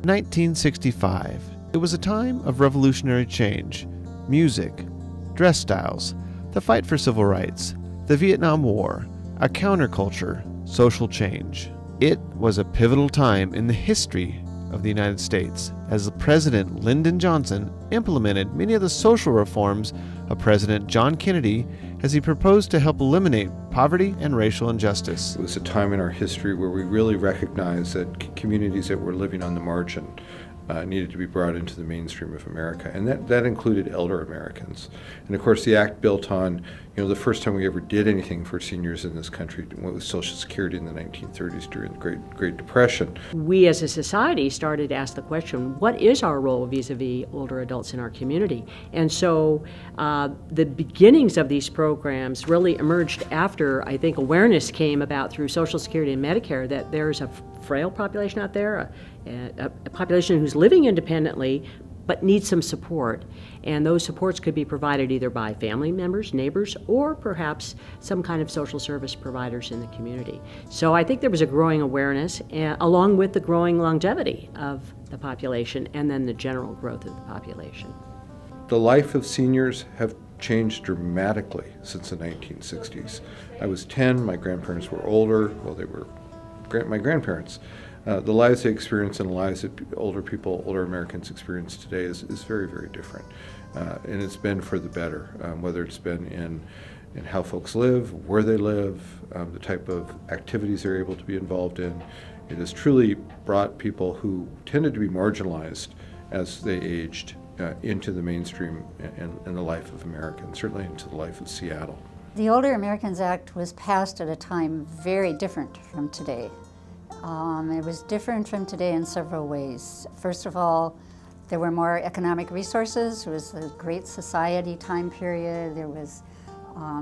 1965. It was a time of revolutionary change. Music, dress styles, the fight for civil rights, the Vietnam War, a counterculture, social change. It was a pivotal time in the history of the United States as President Lyndon Johnson implemented many of the social reforms of President John Kennedy as he proposed to help eliminate poverty and racial injustice. It was a time in our history where we really recognized that communities that were living on the margin needed to be brought into the mainstream of America, and that included elder Americans. And of course the act built on, the first time we ever did anything for seniors in this country was Social Security in the 1930s during the Great Depression. We as a society started to ask the question, what is our role vis-a-vis older adults in our community? And so the beginnings of these programs really emerged after, I think, awareness came about through Social Security and Medicare that there's a frail population out there, a population who's living independently but needs some support. And those supports could be provided either by family members, neighbors, or perhaps some kind of social service providers in the community. So I think there was a growing awareness, along with the growing longevity of the population and then the general growth of the population. The life of seniors have changed dramatically since the 1960s. I was 10, my grandparents were older, well, they were my grandparents. The lives they experience and the lives that older Americans experience today is very, very different. And it's been for the better, whether it's been in how folks live, where they live, the type of activities they're able to be involved in. It has truly brought people who tended to be marginalized as they aged into the mainstream and the life of America, and certainly into the life of Seattle. The Older Americans Act was passed at a time very different from today. It was different from today in several ways. First of all, there were more economic resources. It was a great society time period. There was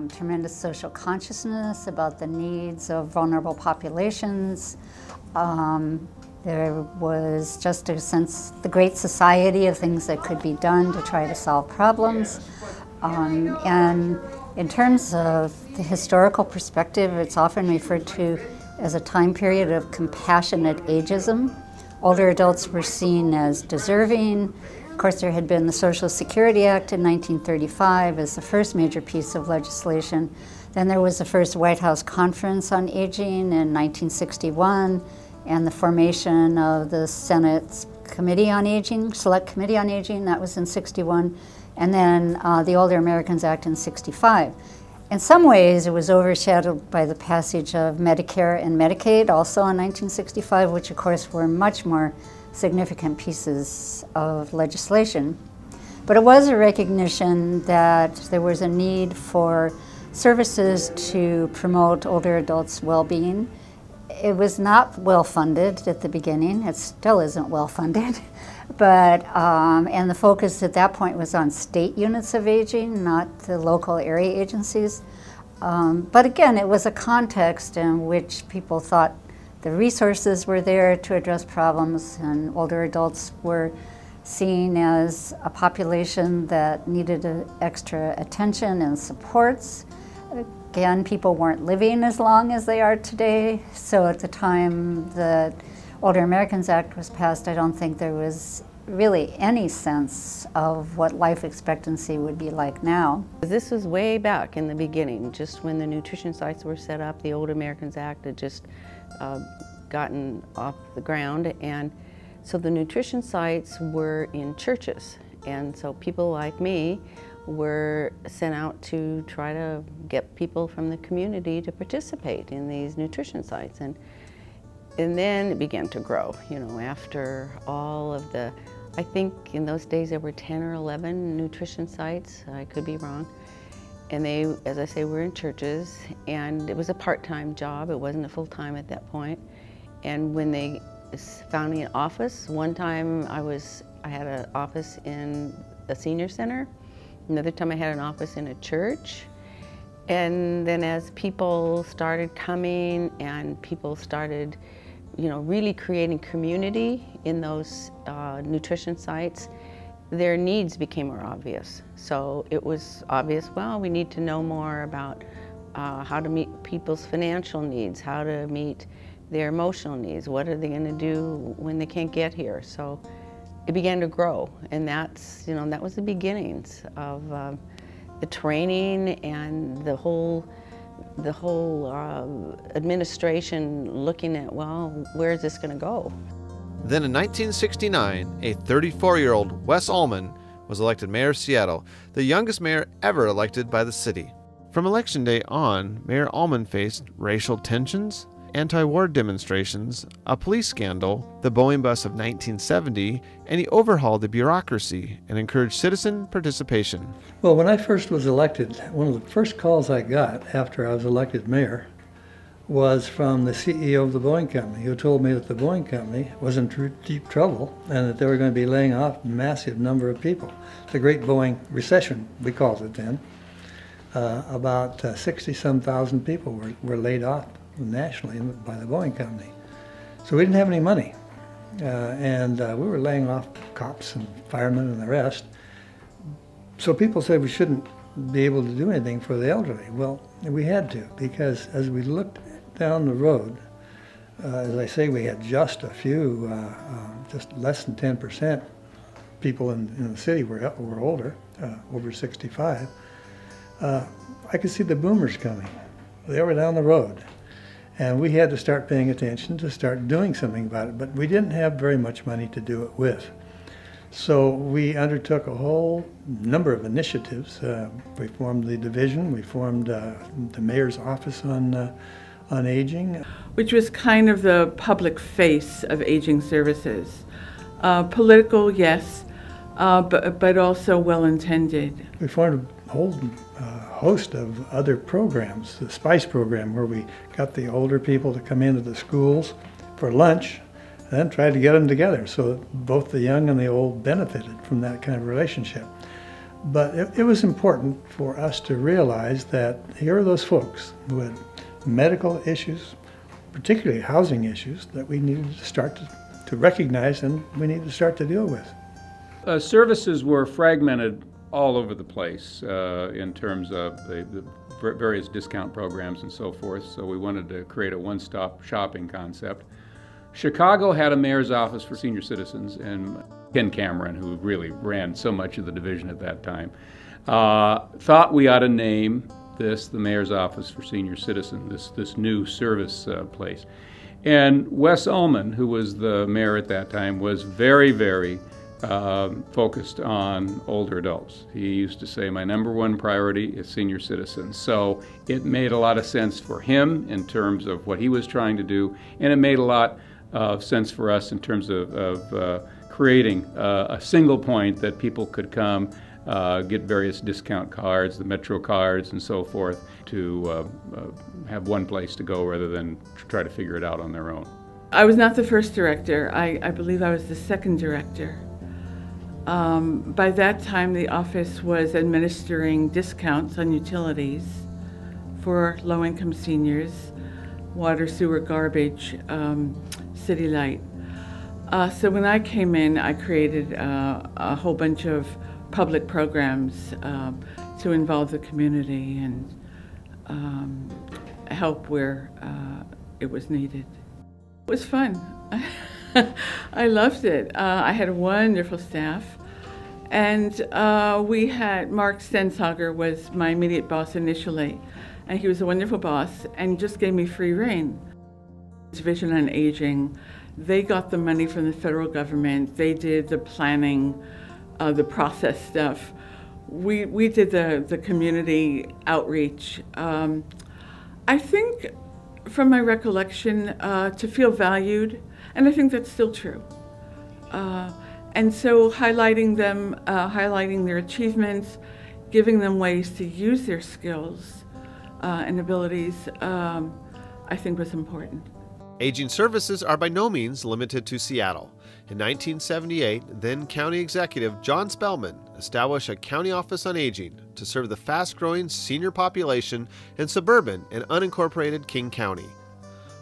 tremendous social consciousness about the needs of vulnerable populations. There was just a sense, the great society of things that could be done to try to solve problems. And in terms of the historical perspective, it's often referred to as a time period of compassionate ageism. Older adults were seen as deserving. Of course, there had been the Social Security Act in 1935 as the first major piece of legislation. Then there was the first White House Conference on Aging in 1961, and the formation of the Senate's Committee on Aging, Select Committee on Aging, that was in 61, and then the Older Americans Act in 65. In some ways, it was overshadowed by the passage of Medicare and Medicaid, also in 1965, which of course were much more significant pieces of legislation. But it was a recognition that there was a need for services to promote older adults' well-being. It was not well-funded at the beginning. It still isn't well-funded. But, and the focus at that point was on state units of aging, not the local area agencies. But again, it was a context in which people thought the resources were there to address problems, and older adults were seen as a population that needed extra attention and supports. Again, people weren't living as long as they are today, so at the time the Older Americans Act was passed, I don't think there was really any sense of what life expectancy would be like now. This was way back in the beginning, just when the nutrition sites were set up. The Older Americans Act had just gotten off the ground, and so the nutrition sites were in churches, and so people like me were sent out to try to get people from the community to participate in these nutrition sites. And then it began to grow, after all of the, I think in those days there were 10 or 11 nutrition sites, I could be wrong. And they, as I say, were in churches, and it was a part-time job, it wasn't a full-time at that point. And when they found me an office, one time I had an office in a senior center, another time I had an office in a church. And then as people started coming and people started really creating community in those nutrition sites, their needs became more obvious. So it was obvious, well, we need to know more about how to meet people's financial needs, how to meet their emotional needs. What are they going to do when they can't get here? So it began to grow, and that's, that was the beginnings of the training and the whole administration looking at, well, where is this going to go? Then in 1969, a 34-year-old Wes Ullman was elected mayor of Seattle, the youngest mayor ever elected by the city. From Election Day on, Mayor Ullman faced racial tensions, anti-war demonstrations, a police scandal, the Boeing bus of 1970, and he overhauled the bureaucracy and encouraged citizen participation. Well, when I first was elected, one of the first calls I got after I was elected mayor was from the CEO of the Boeing company, who told me that the Boeing company was in deep trouble and that they were going to be laying off a massive number of people. The Great Boeing Recession, we called it then. About 60-some thousand people were laid off nationally by the Boeing company. So we didn't have any money. And we were laying off cops and firemen and the rest. So people said we shouldn't be able to do anything for the elderly. Well, we had to, because as we looked down the road, as I say, we had just a few, just less than 10% people in the city were older, over 65. I could see the boomers coming. They were down the road. And we had to start paying attention to start doing something about it. But we didn't have very much money to do it with. So we undertook a whole number of initiatives. We formed the division. We formed the mayor's office on aging, which was kind of the public face of aging services. Political, yes, but also well-intended. We formed a whole host of other programs. The SPICE program, where we got the older people to come into the schools for lunch, and then tried to get them together so that both the young and the old benefited from that kind of relationship. But it was important for us to realize that here are those folks who had medical issues, particularly housing issues, that we needed to start to recognize and we needed to start to deal with. Services were fragmented all over the place in terms of the various discount programs and so forth, so we wanted to create a one-stop shopping concept. Chicago had a mayor's office for senior citizens, and Ken Cameron, who really ran so much of the division at that time, thought we ought to name this the mayor's office for senior citizens, this new service place. And Wes Ullman, who was the mayor at that time, was very, very focused on older adults. He used to say, my number one priority is senior citizens. So it made a lot of sense for him in terms of what he was trying to do, and it made a lot of sense for us in terms of creating a single point that people could come, get various discount cards, the Metro cards and so forth, to have one place to go rather than try to figure it out on their own. I was not the first director. I believe I was the second director. By that time, the office was administering discounts on utilities for low-income seniors, water, sewer, garbage, city light. So when I came in, I created a whole bunch of public programs to involve the community and help where it was needed. It was fun. I loved it. I had a wonderful staff, and we had Mark Stenshager was my immediate boss initially, and he was a wonderful boss and just gave me free rein. Division on Aging, they got the money from the federal government. They did the planning, the process stuff. We did the community outreach. I think, from my recollection, to feel valued. And I think that's still true. And so highlighting them, highlighting their achievements, giving them ways to use their skills and abilities, I think was important. Aging services are by no means limited to Seattle. In 1978, then County Executive John Spellman established a county office on aging to serve the fast-growing senior population in suburban and unincorporated King County.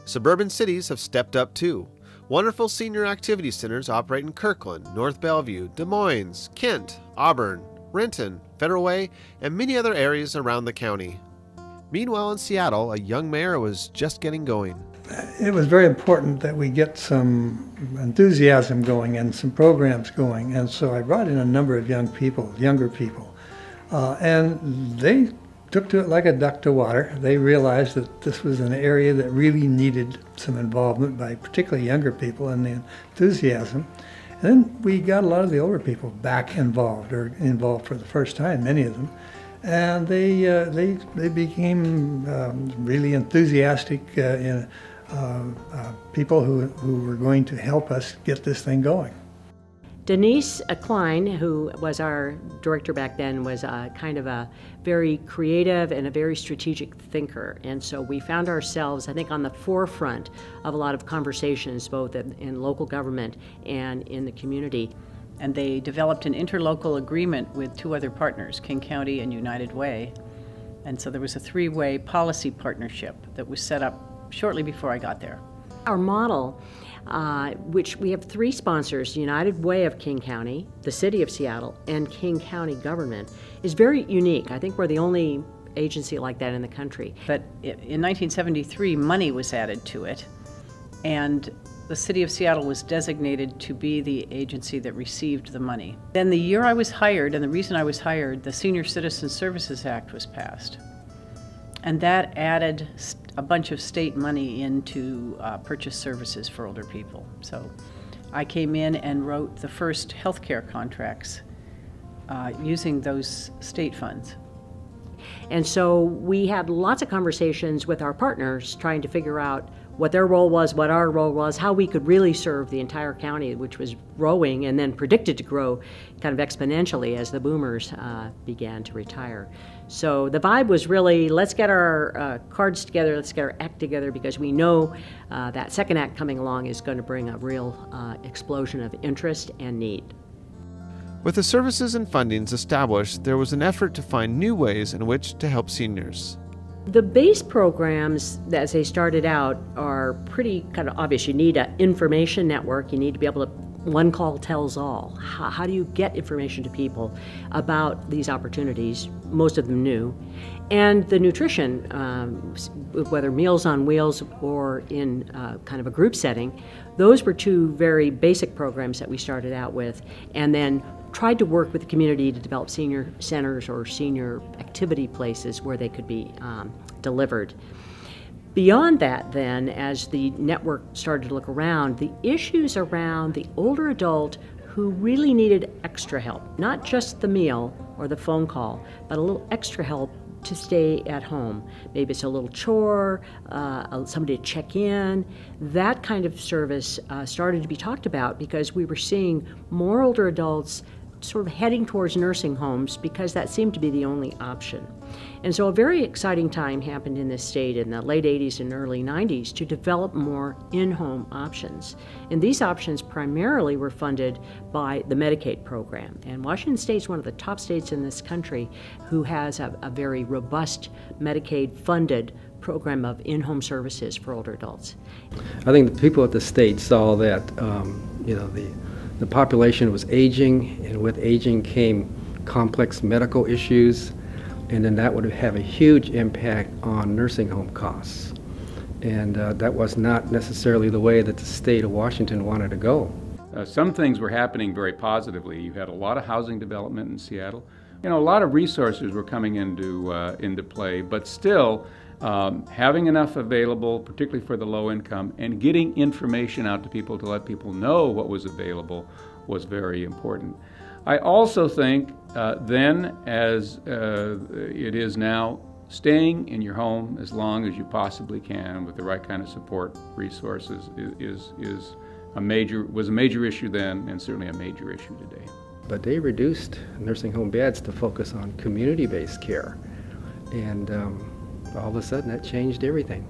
Suburban cities have stepped up too. Wonderful senior activity centers operate in Kirkland, North Bellevue, Des Moines, Kent, Auburn, Renton, Federal Way, and many other areas around the county. Meanwhile, in Seattle, a young mayor was just getting going. it was very important that we get some enthusiasm going and some programs going. And so I brought in a number of younger people, and they took to it like a duck to water. They realized that this was an area that really needed some involvement by particularly younger people and the enthusiasm. And then we got a lot of the older people back involved, or involved for the first time, many of them. And they became really enthusiastic people who were going to help us get this thing going. Denise Klein, who was our director back then, was kind of a very creative and a very strategic thinker. And so we found ourselves, I think, on the forefront of a lot of conversations, both in local government and in the community. And they developed an interlocal agreement with two other partners, King County and United Way. And so there was a three-way policy partnership that was set up shortly before I got there. Our model, which we have three sponsors, United Way of King County, the City of Seattle, and King County government, is very unique. I think we're the only agency like that in the country. But in 1973, money was added to it, and the City of Seattle was designated to be the agency that received the money. Then the year I was hired, and the reason I was hired, the Senior Citizen Services Act was passed. And that added a bunch of state money into purchase services for older people. So I came in and wrote the first healthcare contracts using those state funds. And so we had lots of conversations with our partners trying to figure out what their role was, what our role was, how we could really serve the entire county, which was growing and then predicted to grow kind of exponentially as the boomers began to retire. So the vibe was really, let's get our cards together, let's get our act together, because we know that second act coming along is going to bring a real explosion of interest and need. With the services and fundings established, there was an effort to find new ways in which to help seniors. The base programs, as they started out, are pretty kind of obvious. You need an information network. You need to be able to, one call tells all. How do you get information to people about these opportunities, most of them new? And the nutrition, whether Meals on Wheels or in kind of a group setting, those were two very basic programs that we started out with, and then tried to work with the community to develop senior centers or senior activity places where they could be delivered. Beyond that then, as the network started to look around, the issues around the older adult who really needed extra help, not just the meal or the phone call, but a little extra help to stay at home. Maybe it's a little chore, somebody to check in. That kind of service started to be talked about because we were seeing more older adults sort of heading towards nursing homes because that seemed to be the only option. And so a very exciting time happened in this state in the late 80s and early 90s to develop more in-home options. And these options primarily were funded by the Medicaid program. And Washington State's one of the top states in this country who has a very robust Medicaid-funded program of in-home services for older adults. I think the people at the state saw that, the population was aging, and with aging came complex medical issues, and then that would have a huge impact on nursing home costs. And that was not necessarily the way that the state of Washington wanted to go. Some things were happening very positively. You had a lot of housing development in Seattle. A lot of resources were coming into play, but still, having enough available, particularly for the low income, and getting information out to people to let people know what was available was very important. I also think then, as it is now, staying in your home as long as you possibly can with the right kind of support resources was a major issue then, and certainly a major issue today. But they reduced nursing home beds to focus on community-based care, and all of a sudden that changed everything.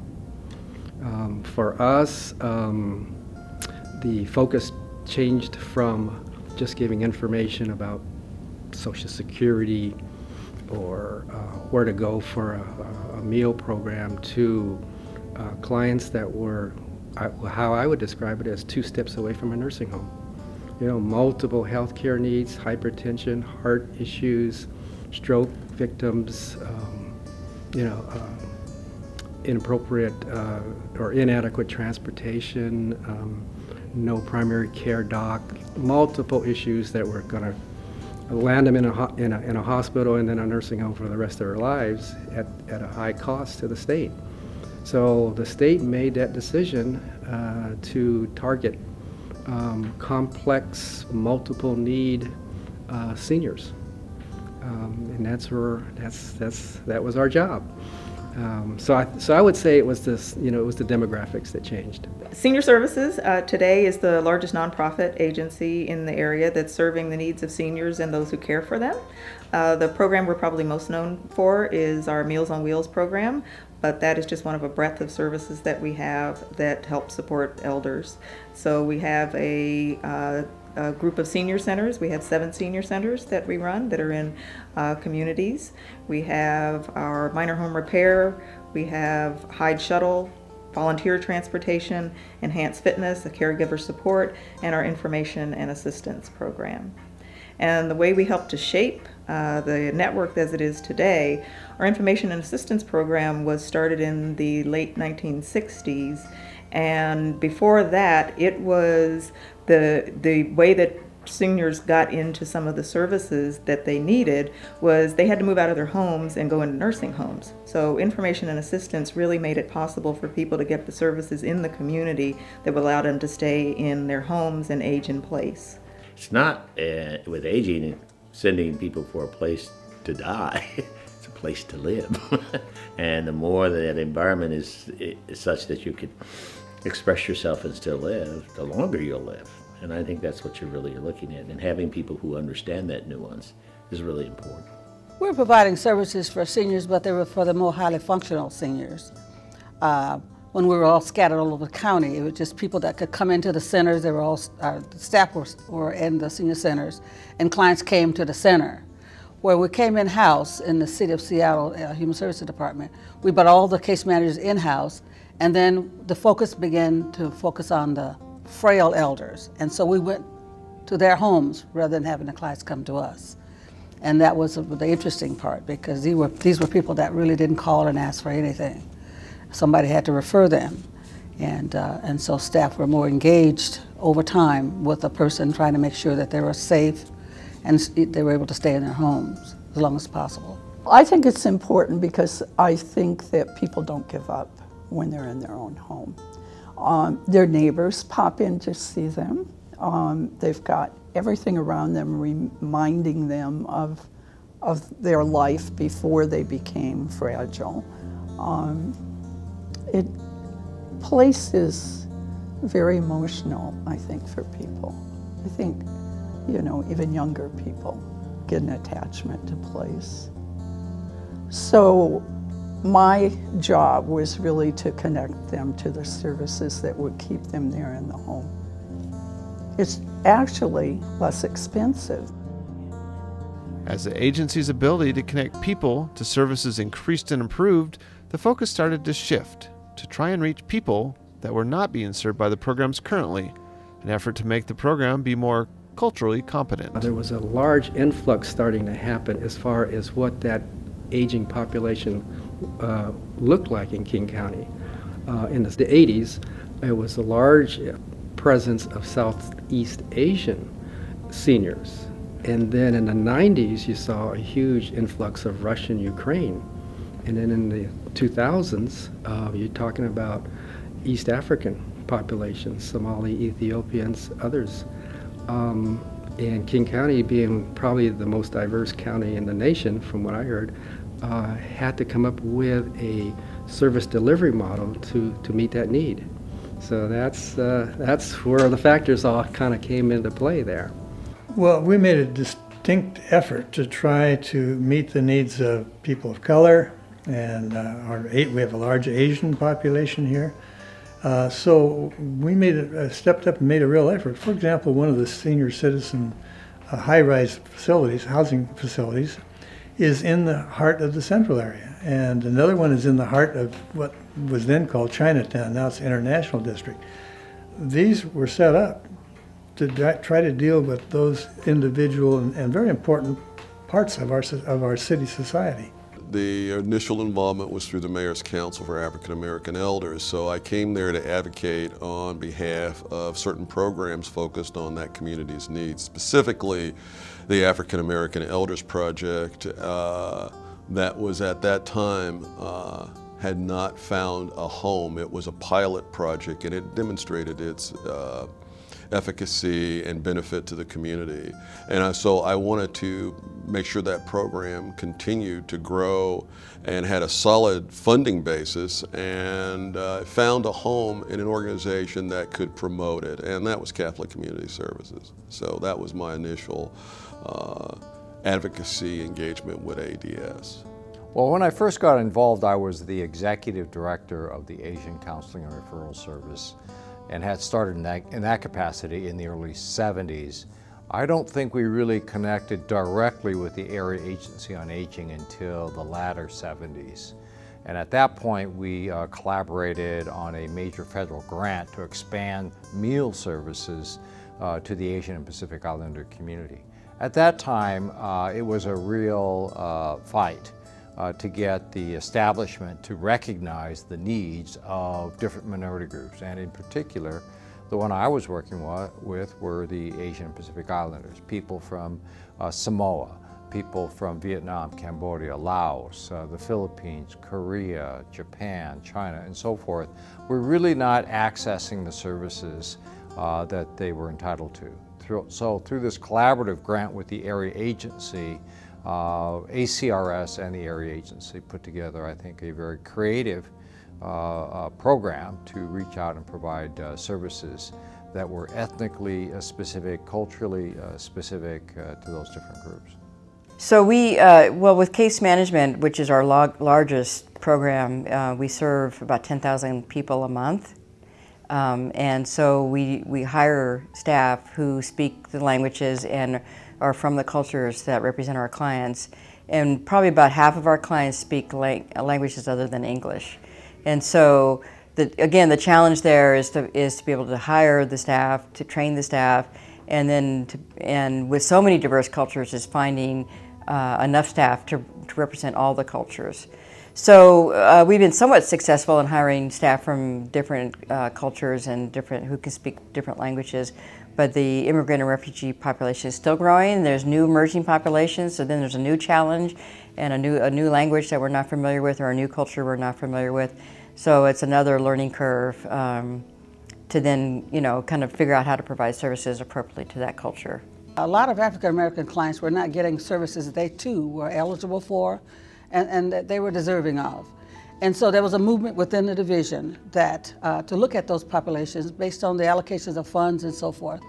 For us, the focus changed from just giving information about Social Security or where to go for a meal program to clients that were, how I would describe it, as 2 steps away from a nursing home. Multiple health care needs, hypertension, heart issues, stroke victims, inappropriate or inadequate transportation, no primary care doc, multiple issues that were going to land them in a hospital and then a nursing home for the rest of their lives at a high cost to the state. So the state made that decision to target complex, multiple need seniors, and that was our job. So I would say it was this, it was the demographics that changed. Senior Services today is the largest nonprofit agency in the area that's serving the needs of seniors and those who care for them. The program we're probably most known for is our Meals on Wheels program, but that is just one of a breadth of services that we have that help support elders. So we have a group of senior centers. We have 7 senior centers that we run that are in communities. We have our minor home repair, we have Hyde Shuttle, volunteer transportation, enhanced fitness, the caregiver support, and our information and assistance program. And the way we help to shape the network as it is today, our information and assistance program was started in the late 1960s, and before that it was the way that seniors got into some of the services that they needed was they had to move out of their homes and go into nursing homes. So information and assistance really made it possible for people to get the services in the community that would allow them to stay in their homes and age in place. It's not with aging sending people for a place to die. It's a place to live. And the more that environment is such that you can express yourself and still live, the longer you'll live. And I think that's what you're really looking at. And having people who understand that nuance is really important. We're providing services for seniors, but they were for the more highly functional seniors. When we were all scattered all over the county, it was just people that could come into the centers. They were all, the staff were in the senior centers, and clients came to the center. Where we came in-house in the City of Seattle Human Services Department, we brought all the case managers in-house, and then the focus began to focus on the frail elders. And so we went to their homes rather than having the clients come to us. And that was the interesting part, because these were people that really didn't call and ask for anything. Somebody had to refer them. And so staff were more engaged over time with a person, trying to make sure that they were safe and they were able to stay in their homes as long as possible. I think it's important because I think that people don't give up when they're in their own home. Their neighbors pop in to see them. They've got everything around them reminding them of their life before they became fragile. Place is very emotional, I think, for people. I think, even younger people get an attachment to place. So my job was really to connect them to the services that would keep them there in the home. It's actually less expensive. As the agency's ability to connect people to services increased and improved, the focus started to shift to try and reach people that were not being served by the programs currently, an effort to make the program be more culturally competent. There was a large influx starting to happen as far as what that aging population looked like in King County. In the 80s, it was a large presence of Southeast Asian seniors. And then in the 90s, you saw a huge influx of Russian Ukraine. And then in the 2000s, you're talking about East African populations, Somali, Ethiopians, others. And King County, being probably the most diverse county in the nation, from what I heard, had to come up with a service delivery model to meet that need. So that's where the factors all kind of came into play there. Well, we made a distinct effort to try to meet the needs of people of color, and we have a large Asian population here. So we stepped up and made a real effort. For example, one of the senior citizen high-rise facilities, housing facilities, is in the heart of the central area. And another one is in the heart of what was then called Chinatown, now it's International District. These were set up to try to deal with those individual and very important parts of our city society. the initial involvement was through the Mayor's Council for African American Elders, so I came there to advocate on behalf of certain programs focused on that community's needs, specifically the African American Elders Project that was at that time had not found a home. It was a pilot project and it demonstrated its efficacy and benefit to the community. And so I wanted to make sure that program continued to grow and had a solid funding basis, and found a home in an organization that could promote it, and that was Catholic Community Services. So that was my initial advocacy engagement with ADS. Well, when I first got involved, I was the executive director of the Asian Counseling and Referral Service, and had started in that capacity in the early 70s. I don't think we really connected directly with the Area Agency on Aging until the latter 70s. And at that point, we collaborated on a major federal grant to expand meal services to the Asian and Pacific Islander community. At that time, it was a real fight to get the establishment to recognize the needs of different minority groups, and in particular, the one I was working with were the Asian and Pacific Islanders, people from Samoa, people from Vietnam, Cambodia, Laos, the Philippines, Korea, Japan, China, and so forth. We're really not accessing the services that they were entitled to. So through this collaborative grant with the Area Agency, ACRS and the Area Agency put together, I think, a very creative program to reach out and provide services that were ethnically specific, culturally specific to those different groups. So we, well, with case management, which is our largest program, we serve about 10,000 people a month. And so we hire staff who speak the languages and are from the cultures that represent our clients. And probably about half of our clients speak languages other than English. And so, again, the challenge there is to be able to hire the staff, to train the staff, and then and with so many diverse cultures is finding enough staff to represent all the cultures. So we've been somewhat successful in hiring staff from different cultures and who can speak different languages. But the immigrant and refugee population is still growing. There's new emerging populations, so then there's a new challenge and a new language that we're not familiar with, or a new culture we're not familiar with. So it's another learning curve to then, kind of figure out how to provide services appropriately to that culture. A lot of African American clients were not getting services that they too were eligible for and that they were deserving of. And so there was a movement within the division that to look at those populations based on the allocations of funds and so forth.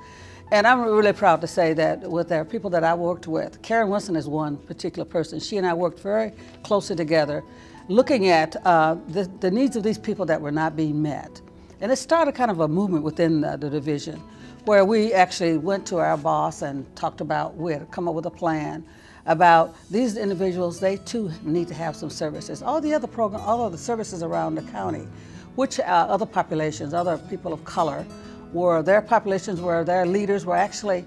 And I'm really proud to say that with our people that I worked with, Karen Winston is one particular person. She and I worked very closely together, looking at the needs of these people that were not being met. And it started kind of a movement within the division, where we actually went to our boss and talked about, we had to come up with a plan about these individuals. They too need to have some services. All the other programs, all of the services around the county, which other populations, other people of color, were their populations where their leaders were actually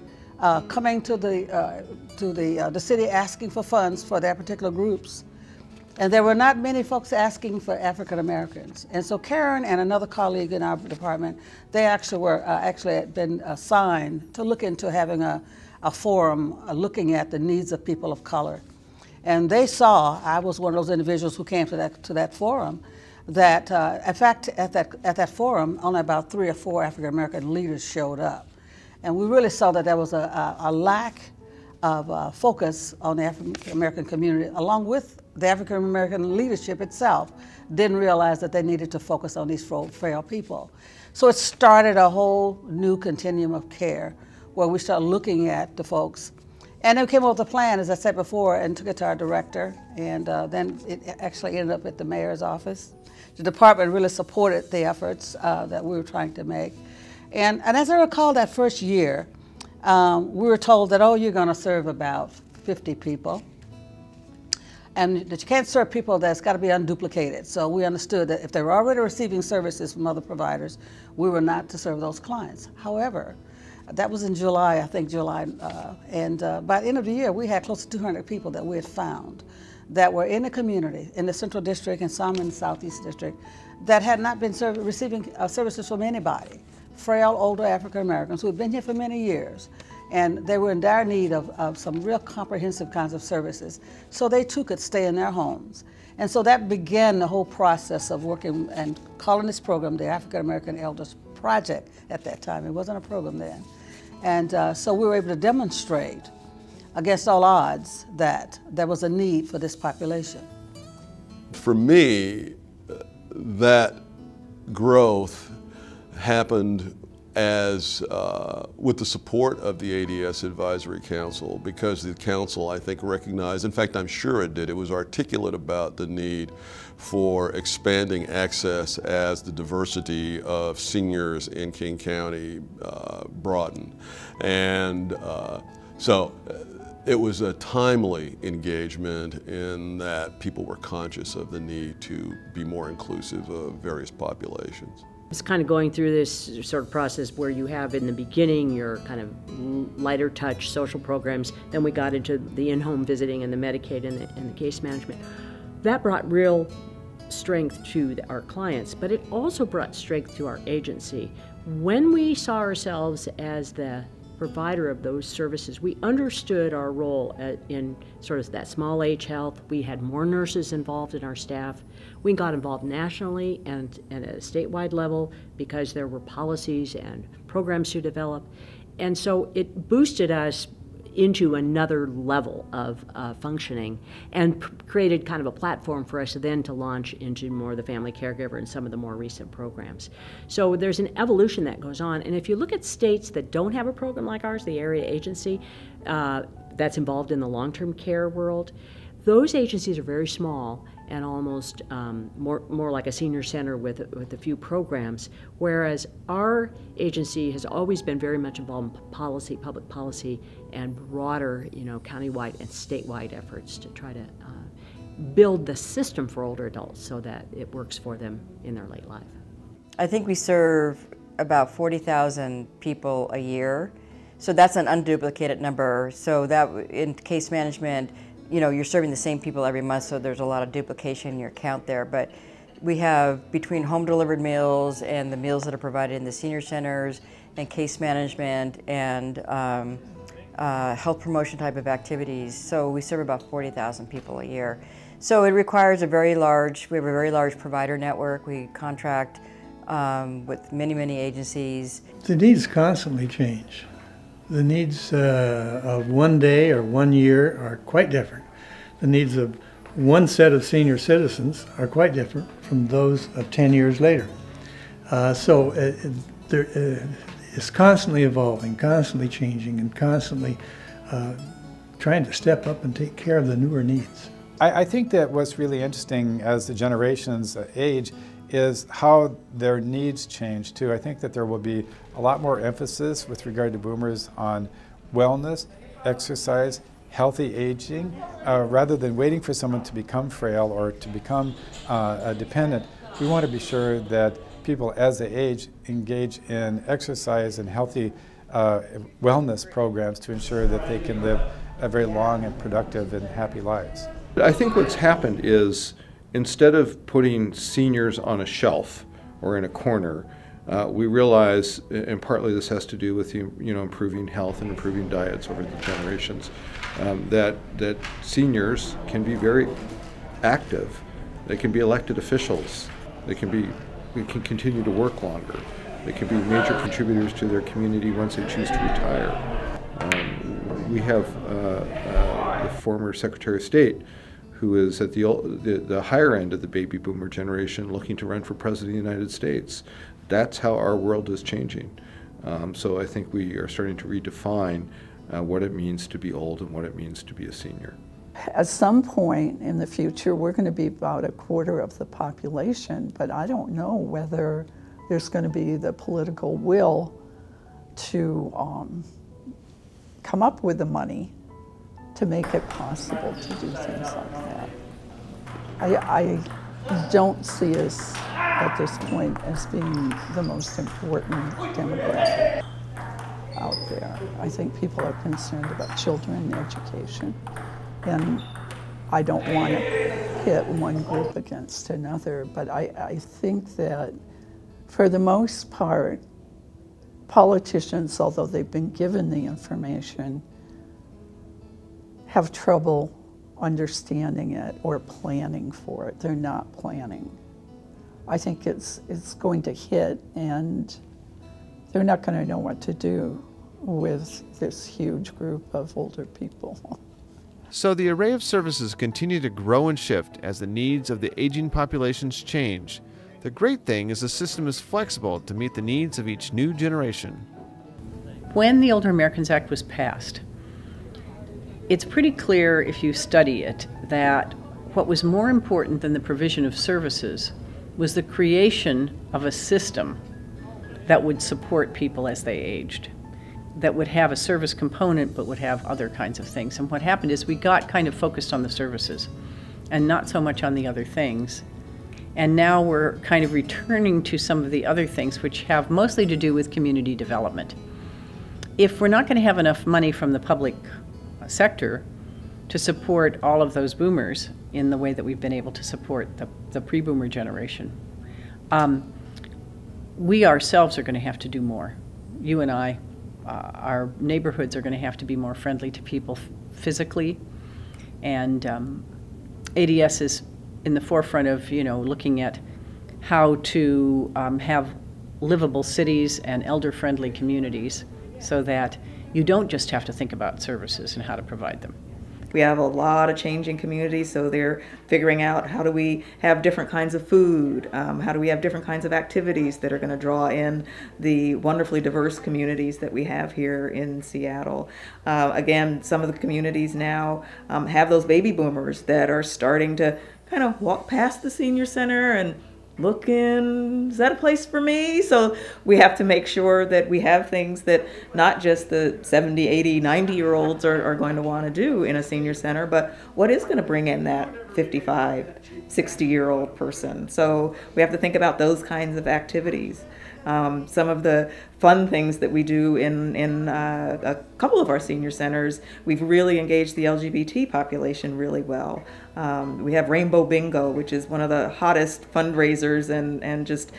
coming to the city asking for funds for their particular groups. And there were not many folks asking for African Americans. And so Karen and another colleague in our department, they actually were had been assigned to look into having a forum looking at the needs of people of color. And they saw, I was one of those individuals who came to that forum, that in fact at that forum only about 3 or 4 African American leaders showed up. And we really saw that there was a lack of focus on the African American community, along with the African American leadership itself didn't realize that they needed to focus on these frail people. So it started a whole new continuum of care where we started looking at the folks. And then we came up with a plan, as I said before, and took it to our director, and then it actually ended up at the mayor's office. The department really supported the efforts that we were trying to make. And as I recall that first year, we were told that, oh, you're going to serve about 50 people. And that you can't serve people that's got to be unduplicated. So we understood that if they were already receiving services from other providers, we were not to serve those clients. However, that was in July, I think July, and by the end of the year, we had close to 200 people that we had found that were in the community, in the Central District and some in the Southeast District, that had not been receiving services from anybody. Frail, older African Americans who had been here for many years. And they were in dire need of some real comprehensive kinds of services, so they too could stay in their homes. And so that began the whole process of working and calling this program the African American Elders Project at that time. It wasn't a program then. And so we were able to demonstrate against all odds that there was a need for this population. For me, that growth happened as with the support of the ADS Advisory Council, because the council, I think, recognized, in fact, I'm sure it did, it was articulate about the need for expanding access as the diversity of seniors in King County broadened. And so it was a timely engagement in that people were conscious of the need to be more inclusive of various populations. It's kind of going through this sort of process where you have in the beginning your kind of lighter touch social programs, then we got into the in-home visiting and the Medicaid and the case management. That brought real strength to our clients, but it also brought strength to our agency. When we saw ourselves as the provider of those services, we understood our role in sort of that small H health. We had more nurses involved in our staff. We got involved nationally and at a statewide level because there were policies and programs to develop. And so it boosted us into another level of functioning and created kind of a platform for us then to launch into more of the family caregiver and some of the more recent programs. So there's an evolution that goes on, and if you look at states that don't have a program like ours, the area agency that's involved in the long-term care world, those agencies are very small and almost more like a senior center with a few programs, whereas our agency has always been very much involved in policy, public policy, and broader, countywide and statewide efforts to try to build the system for older adults so that it works for them in their late life. I think we serve about 40,000 people a year, so that's an unduplicated number. So that in case management, you're serving the same people every month, so there's a lot of duplication in your count there. But we have, between home delivered meals and the meals that are provided in the senior centers and case management and health promotion type of activities, so we serve about 40,000 people a year. So it requires we have a very large provider network. We contract with many agencies. The needs constantly change. The needs of one day or 1 year are quite different. The needs of one set of senior citizens are quite different from those of 10 years later. So it's constantly evolving, constantly changing, and constantly trying to step up and take care of the newer needs. I think that what's really interesting as the generations age is how their needs change too. I think that there will be a lot more emphasis with regard to boomers on wellness, exercise, healthy aging, rather than waiting for someone to become frail or to become dependent. We want to be sure that people as they age engage in exercise and healthy wellness programs to ensure that they can live a very long and productive and happy lives. I think what's happened is, instead of putting seniors on a shelf or in a corner, we realize, and partly this has to do with improving health and improving diets over the generations, that seniors can be very active. They can be elected officials. They can continue to work longer. They can be major contributors to their community once they choose to retire. We have the former Secretary of State, who is at the higher end of the baby boomer generation, looking to run for president of the United States. That's how our world is changing. So I think we are starting to redefine what it means to be old and what it means to be a senior. At some point in the future, we're going to be about a quarter of the population, but I don't know whether there's going to be the political will to come up with the money to make it possible to do things like that. I don't see us at this point as being the most important demographic out there. I think people are concerned about children and education. And I don't want to pit one group against another, but I think that for the most part, politicians, although they've been given the information, have trouble understanding it or planning for it. They're not planning. I think it's going to hit, and they're not going to know what to do with this huge group of older people. So the array of services continue to grow and shift as the needs of the aging populations change. The great thing is the system is flexible to meet the needs of each new generation. When the Older Americans Act was passed, it's pretty clear if you study it that what was more important than the provision of services was the creation of a system that would support people as they aged, that would have a service component but would have other kinds of things. And what happened is we got kind of focused on the services and not so much on the other things. And now we're kind of returning to some of the other things which have mostly to do with community development. If we're not going to have enough money from the public sector to support all of those boomers in the way that we've been able to support the pre-boomer generation, we ourselves are going to have to do more. You and I, our neighborhoods are going to have to be more friendly to people physically, and ADS is in the forefront of looking at how to have livable cities and elder-friendly communities so that you don't just have to think about services and how to provide them. We have a lot of changing communities, so they're figuring out how do we have different kinds of food, how do we have different kinds of activities that are going to draw in the wonderfully diverse communities that we have here in Seattle. Again, some of the communities now have those baby boomers that are starting to kind of walk past the senior center and look in, is that a place for me? So we have to make sure that we have things that not just the 70, 80, 90-year-olds are going to want to do in a senior center, but what is going to bring in that 55, 60-year-old person. So we have to think about those kinds of activities. Some of the fun things that we do in a couple of our senior centers, we've really engaged the LGBT population really well. We have Rainbow Bingo, which is one of the hottest fundraisers and just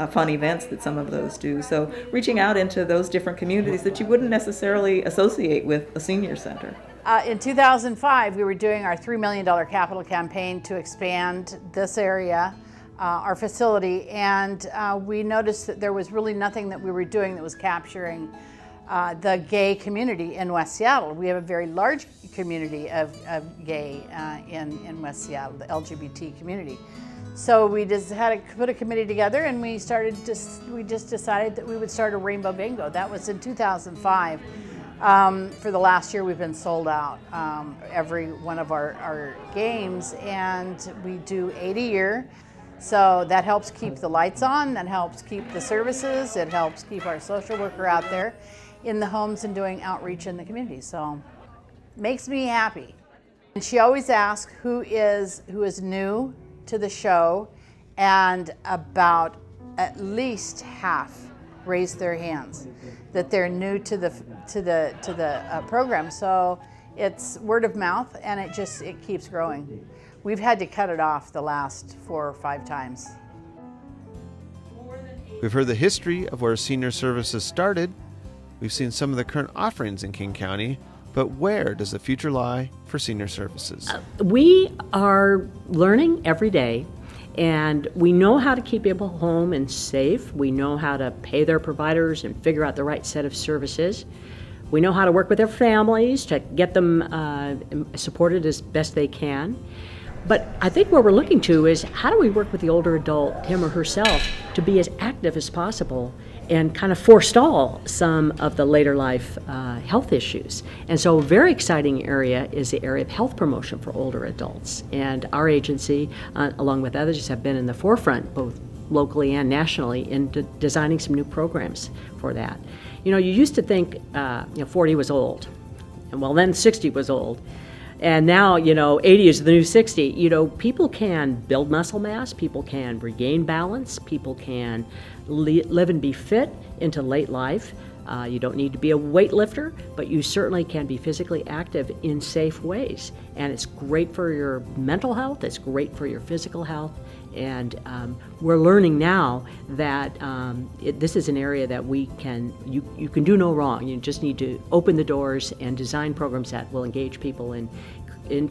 fun events that some of those do. So reaching out into those different communities that you wouldn't necessarily associate with a senior center. In 2005, we were doing our $3 million capital campaign to expand this area, our facility, and we noticed that there was really nothing that we were doing that was capturing the gay community in West Seattle. We have a very large community of gay in West Seattle, the LGBT community. So we just had to put a committee together, and we just decided that we would start a Rainbow Bingo. That was in 2005. For the last year, we've been sold out every one of our games, and we do 8 a year. So that helps keep the lights on, that helps keep the services, it helps keep our social worker out there in the homes and doing outreach in the community. So makes me happy. And she always asks who is new to the show, and about at least half raise their hands that they're new to the program. So it's word of mouth, and it keeps growing. We've had to cut it off the last 4 or 5 times. We've heard the history of where senior services started. We've seen some of the current offerings in King County, but where does the future lie for senior services? We are learning every day, and we know how to keep people home and safe. We know how to pay their providers and figure out the right set of services. We know how to work with their families to get them supported as best they can. But I think what we're looking to is how do we work with the older adult, him or herself, to be as active as possible and kind of forestall some of the later life health issues. And so a very exciting area is the area of health promotion for older adults. And our agency, along with others, have been in the forefront, both locally and nationally, in designing some new programs for that. You used to think 40 was old, and well, then 60 was old. And now, 80 is the new 60. People can build muscle mass, people can regain balance, people can live and be fit into late life. You don't need to be a weightlifter, but you certainly can be physically active in safe ways. And it's great for your mental health, it's great for your physical health. And we're learning now that this is an area that you can do no wrong. You just need to open the doors and design programs that will engage people in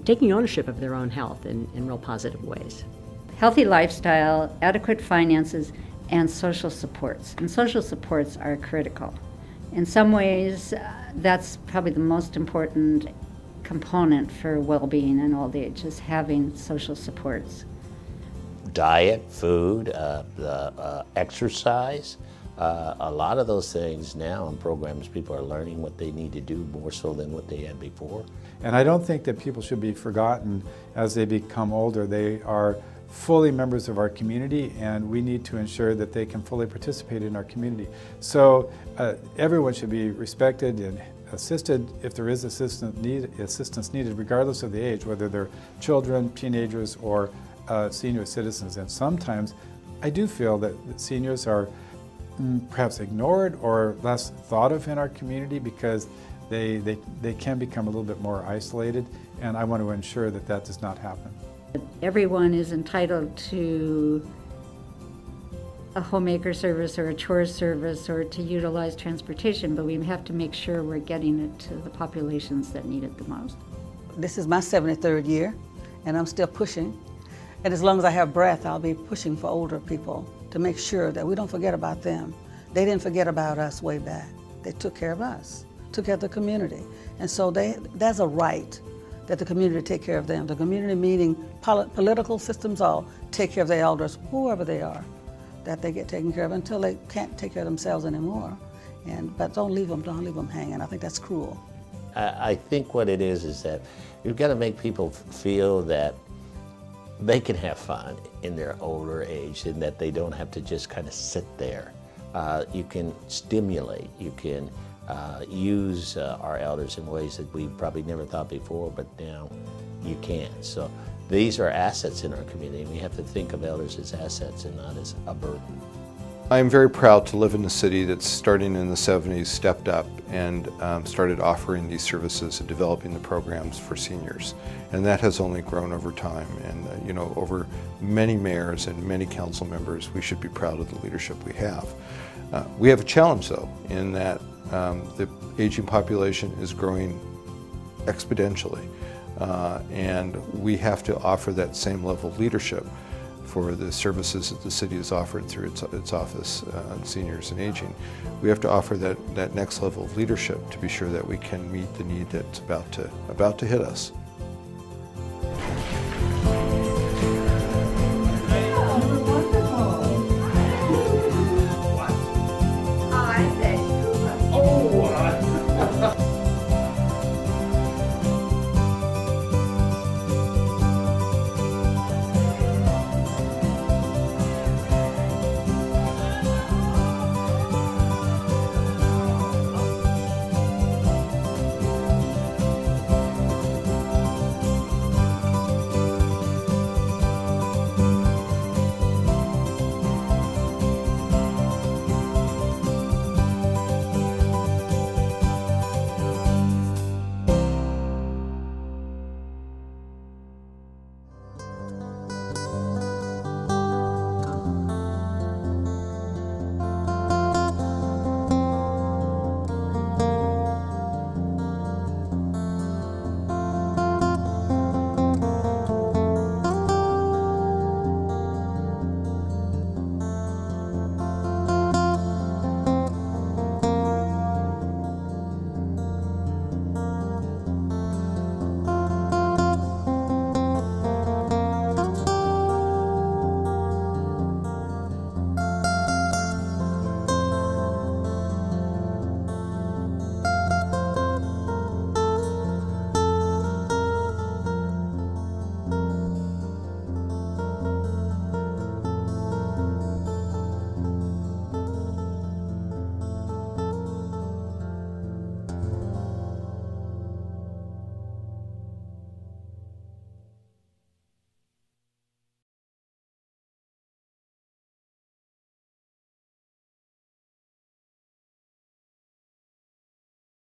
taking ownership of their own health in real positive ways. Healthy lifestyle, adequate finances, and social supports. And social supports are critical. In some ways, that's probably the most important component for well-being in old age, is having social supports. Diet, food, exercise, a lot of those things now in programs, people are learning what they need to do more so than what they had before. And I don't think that people should be forgotten as they become older. They are fully members of our community, and we need to ensure that they can fully participate in our community. So everyone should be respected and assisted if there is assistance needed, regardless of the age, whether they're children, teenagers, or senior citizens. And sometimes I do feel that seniors are perhaps ignored or less thought of in our community because they can become a little bit more isolated, and I want to ensure that that does not happen. Everyone is entitled to a homemaker service or a chore service or to utilize transportation, but we have to make sure we're getting it to the populations that need it the most. This is my 73rd year, and I'm still pushing. And as long as I have breath, I'll be pushing for older people to make sure that we don't forget about them. They didn't forget about us way back. They took care of us, took care of the community. And so that's a right that the community take care of them. The community, meaning political systems, all take care of their elders, whoever they are, that they get taken care of until they can't take care of themselves anymore. But don't leave them hanging. I think that's cruel. I think what it is that you've got to make people feel that they can have fun in their older age and that they don't have to just kind of sit there. You can stimulate, you can use our elders in ways that we probably never thought before, but now you can. So these are assets in our community. We have to think of elders as assets and not as a burden. I am very proud to live in a city that's starting in the 70s, stepped up and started offering these services and developing the programs for seniors. And that has only grown over time. And you know, over many mayors and many council members, we should be proud of the leadership we have. We have a challenge though, in that the aging population is growing exponentially. And we have to offer that same level of leadership for the services that the city has offered through its office on seniors and aging. We have to offer that next level of leadership to be sure that we can meet the need that's about to hit us.